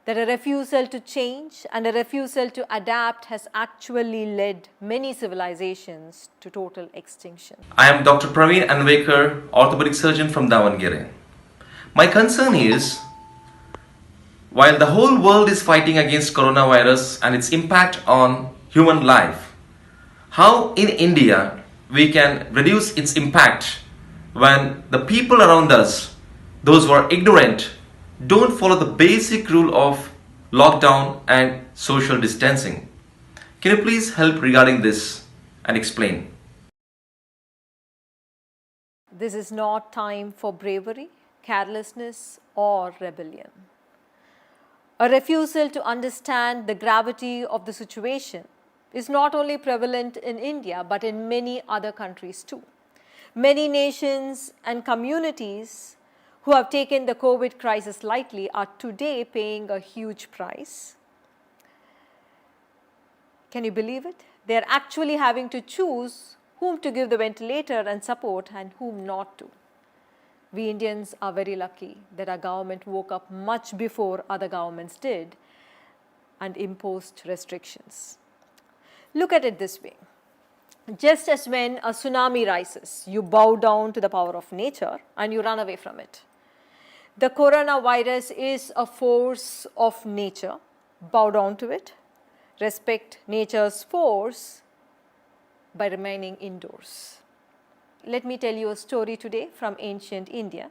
that a refusal to change and a refusal to adapt has actually led many civilizations to total extinction. I am Dr. Praveen Anvekar, orthopedic surgeon from Davangere. My concern is, while the whole world is fighting against coronavirus and its impact on human life, how in India we can reduce its impact when the people around us, those who are ignorant, don't follow the basic rule of lockdown and social distancing. Can you please help regarding this and explain? This is not time for bravery, carelessness, or rebellion. A refusal to understand the gravity of the situation is not only prevalent in India but in many other countries too. Many nations and communities who have taken the COVID crisis lightly are today paying a huge price. Can you believe it? They are actually having to choose whom to give the ventilator and support and whom not to. We Indians are very lucky that our government woke up much before other governments did and imposed restrictions. Look at it this way. Just as when a tsunami rises, you bow down to the power of nature and you run away from it. The coronavirus is a force of nature. Bow down to it. Respect nature's force by remaining indoors. Let me tell you a story today from ancient India.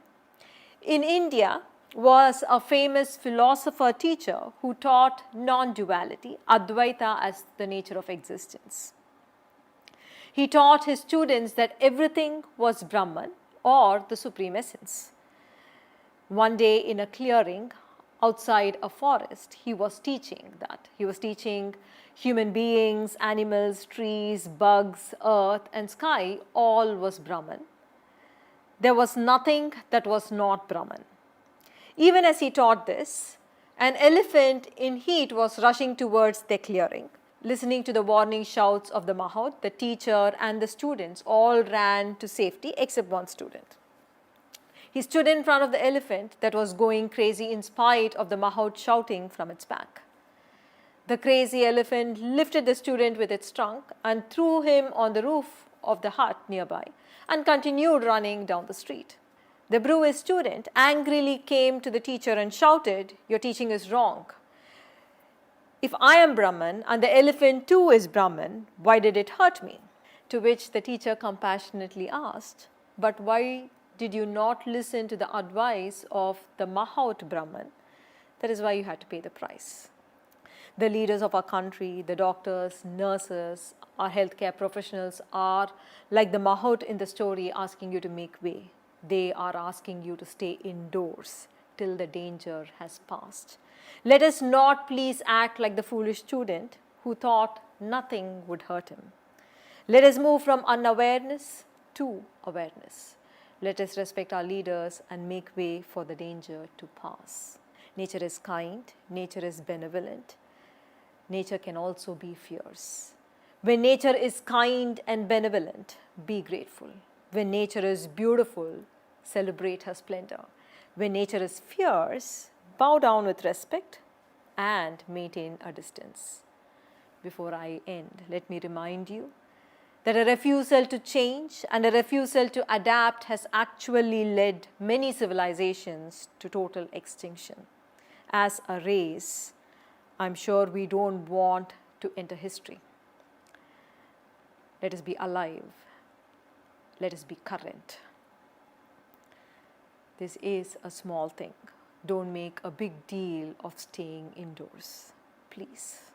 In India was a famous philosopher teacher who taught non-duality, Advaita, as the nature of existence. He taught his students that everything was Brahman or the supreme essence. One day in a clearing outside a forest, he was teaching that. He was teaching human beings, animals, trees, bugs, earth and sky, all was Brahman. There was nothing that was not Brahman. Even as he taught this, an elephant in heat was rushing towards their clearing. Listening to the warning shouts of the mahout, the teacher and the students all ran to safety except one student. He stood in front of the elephant that was going crazy in spite of the mahout shouting from its back. The crazy elephant lifted the student with its trunk and threw him on the roof of the hut nearby and continued running down the street. The bruised student angrily came to the teacher and shouted, "Your teaching is wrong. If I am Brahman and the elephant too is Brahman, why did it hurt me?" To which the teacher compassionately asked, "But why did you not listen to the advice of the Mahout Brahman? That is why you had to pay the price." The leaders of our country, the doctors, nurses, our healthcare professionals are like the Mahout in the story asking you to make way. They are asking you to stay indoors till the danger has passed. Let us not please act like the foolish student who thought nothing would hurt him. Let us move from unawareness to awareness. Let us respect our leaders and make way for the danger to pass. Nature is kind, nature is benevolent. Nature can also be fierce. When nature is kind and benevolent, be grateful. When nature is beautiful, celebrate her splendor. When nature is fierce, bow down with respect and maintain a distance. Before I end, let me remind you that a refusal to change and a refusal to adapt has actually led many civilizations to total extinction. As a race, I'm sure we don't want to enter history. Let us be alive. Let us be current. This is a small thing. Don't make a big deal of staying indoors, please.